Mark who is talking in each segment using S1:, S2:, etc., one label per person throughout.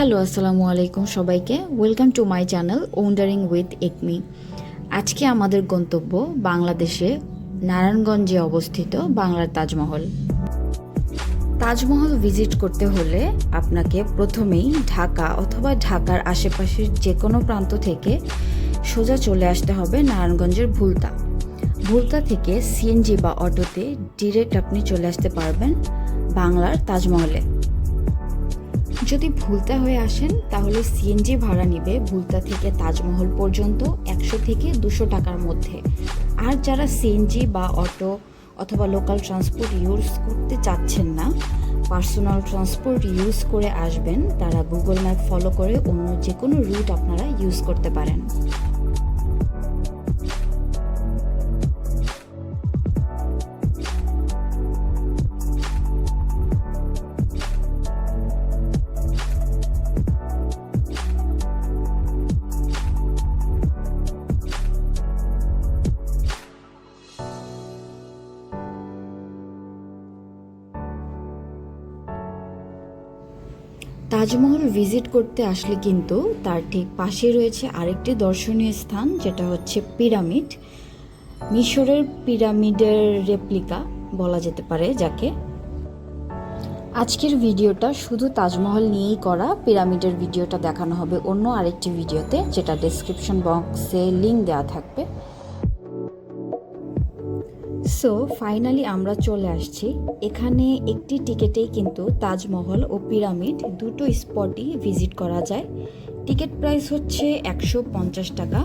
S1: Hello, আসসালামু আলাইকুম সবাইকে। Welcome to my channel wandering with Acme. আজকে আমাদের গন্তব্য বাংলাদেশে নারায়ণগঞ্জে অবস্থিত বাংলার তাজমহল। তাজমহল ভিজিট করতে হলে আপনাকে প্রথমেই ঢাকা অথবা ঢাকার আশেপাশের যে কোনো প্রান্ত থেকে সোজা চলে আসতে হবে নারায়ণগঞ্জের ভুলতা। ভুলতা থেকে সিএনজি বা অটোতে ডিরেক্ট আপনি চলে আসতে পারবেন বাংলার তাজমহলে। যদি ভুলতা হয়ে আসেন তাহলে সিএনজি ভাড়া নেবে ভুলতা থেকে তাজমহল পর্যন্ত 100 থেকে 200 টাকার মধ্যে। আর যারা সিএনজি বা অটো অথবা লোকাল ট্রান্সপোর্ট ইউজ করতে চাচ্ছেন না, পার্সোনাল ট্রান্সপোর্ট ইউজ করে আসবেন, তারা গুগল ম্যাপ ফলো করে অন্য যে কোনো রুট আপনারা ইউজ করতে পারেন। তাজমহল ভিজিট করতে আসলে কিন্তু তার ঠিক পাশে রয়েছে আরেকটি দর্শনীয় স্থান, যেটা হচ্ছে পিরামিড। মিশরের পিরামিডের রেপ্লিকা বলা যেতে পারে যাকে। আজকের ভিডিওটা শুধু তাজমহল নিয়েই করা, পিরামিডের ভিডিওটা দেখানো হবে অন্য আরেকটি ভিডিওতে, যেটা ডেসক্রিপশন বক্সে লিঙ্ক দেওয়া থাকবে। সো ফাইনালি আমরা চলে আসছি। এখানে একটি টিকেটেই কিন্তু তাজমহল ও পিরামিড দুটো স্পটই ভিজিট করা যায়। টিকিট প্রাইস হচ্ছে 150 টাকা।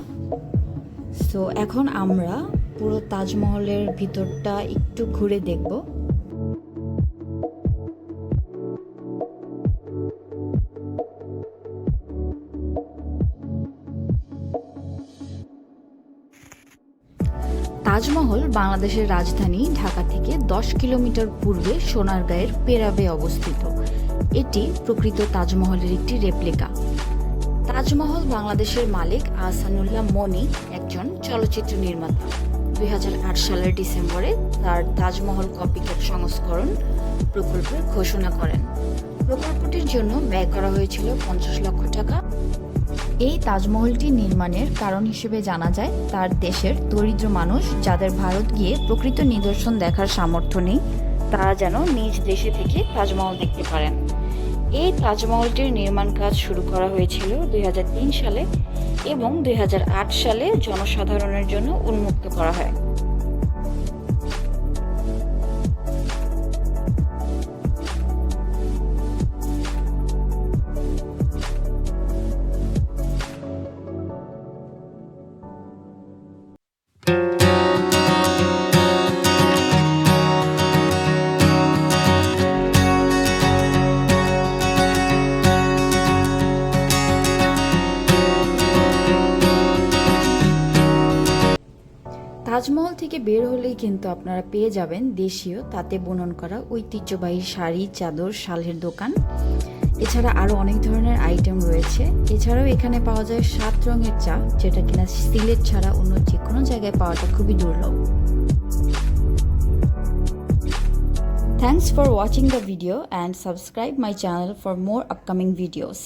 S1: সো এখন আমরা পুরো তাজমহলের ভিতরটা একটু ঘুরে দেখব। তাজমহল বাংলাদেশের রাজধানী ঢাকা থেকে 10 কিলোমিটার পূর্বে সোনারগাঁয়ের পেরাবে অবস্থিত। এটি প্রকৃত তাজমহলের একটি রেপ্লিকা। তাজমহল বাংলাদেশের মালিক আহসানুল্লাহ মনি একজন চলচ্চিত্র নির্মাতা। 2008 সালের ডিসেম্বরে তার তাজমহল কপিক্যাট সংস্করণ প্রকল্পের ঘোষণা করেন। প্রকল্পটির জন্য ব্যয় করা হয়েছিল 50 লক্ষ টাকা। এই তাজমহলটি নির্মাণের কারণ হিসেবে জানা যায় তার দেশের দরিদ্র মানুষ যাদের ভারত গিয়ে প্রকৃত নিদর্শন দেখার সামর্থ্য নেই, তারা যেন নিজ দেশে থেকে তাজমহল দেখতে পারেন। এই তাজমহলটির নির্মাণ কাজ শুরু করা হয়েছিল 2003 সালে এবং 2008 সালে জনসাধারণের জন্য উন্মুক্ত করা হয়। তাজমহল থেকে বের হলেই কিন্তু আপনারা পেয়ে যাবেন দেশীয় তাঁতে বুনন করা ঐতিহ্যবাহী শাড়ি, চাদর, শালের দোকান। এছাড়া আরও অনেক ধরনের আইটেম রয়েছে। এছাড়াও এখানে পাওয়া যায় 7 রঙের চা, যেটা কিনা সিলেট ছাড়া অন্য যে কোনো জায়গায় পাওয়াটা খুবই দুর্লভ। Thanks for watching the video and subscribe my channel for more upcoming videos.